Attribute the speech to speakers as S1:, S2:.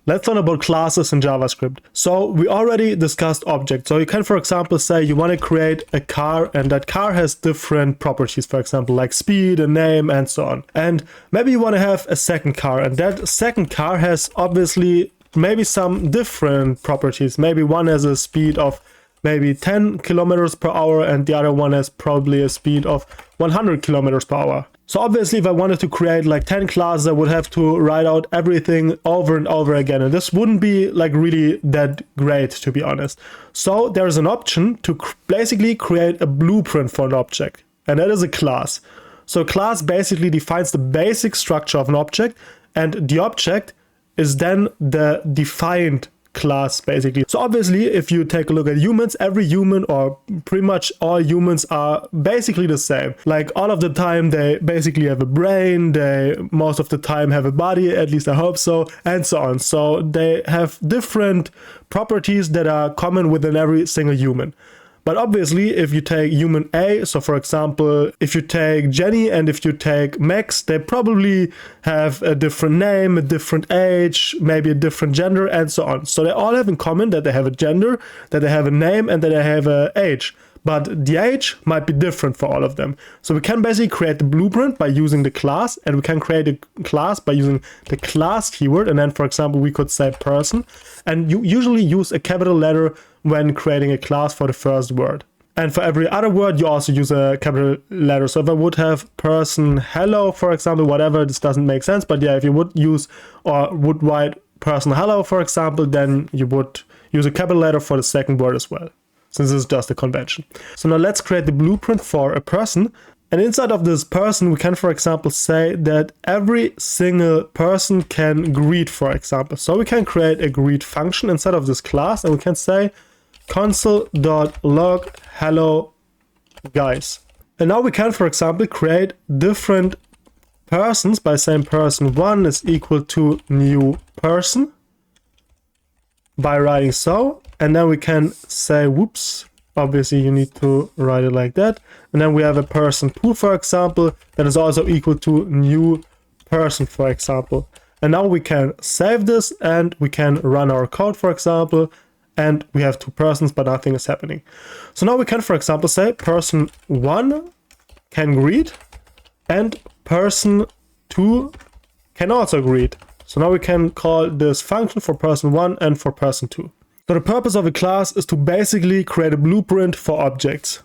S1: Let's learn about classes in JavaScript. So we already discussed objects. So you can, for example, say you want to create a car and that car has different properties, for example, like speed, a name, and so on. And maybe you want to have a second car and that second car has obviously maybe some different properties. Maybe one has a speed of maybe 10 kilometers per hour and the other one has probably a speed of 100 kilometers per hour. So obviously if I wanted to create like 10 classes, I would have to write out everything over and over again. And this wouldn't be like really that great, to be honest. So there's an option to basically create a blueprint for an object. And that is a class. So a class basically defines the basic structure of an object, and the object is then the defined class basically. So obviously if you take a look at humans, every human or pretty much all humans are basically the same. Like all of the time they basically have a brain, they most of the time have a body, at least I hope so, and so on. So they have different properties that are common within every single human. But obviously, if you take human A, so for example, if you take Jenny and if you take Max, they probably have a different name, a different age, maybe a different gender, and so on. So they all have in common that they have a gender, that they have a name, and that they have an age. But the age might be different for all of them. So we can basically create the blueprint by using the class, and we can create a class by using the class keyword. And then, for example, we could say person. And you usually use a capital letter when creating a class for the first word. And for every other word, you also use a capital letter. So if I would have person hello, for example, whatever, this doesn't make sense. But yeah, if you would use or would write person hello, for example, then you would use a capital letter for the second word as well, since this is just a convention. So now let's create the blueprint for a person. And inside of this person, we can, for example, say that every single person can greet, for example. So we can create a greet function inside of this class, and we can say console.log hello guys. And now we can, for example, create different persons by saying person1 is equal to new person by writing so. And then we can say, whoops, obviously you need to write it like that. And then we have a person2, for example, that is also equal to new person, for example. And now we can save this and we can run our code, for example, and we have two persons, but nothing is happening. So now we can, for example, say person1 can greet and person2 can also greet. So now we can call this function for person1 and for person2. So the purpose of a class is to basically create a blueprint for objects.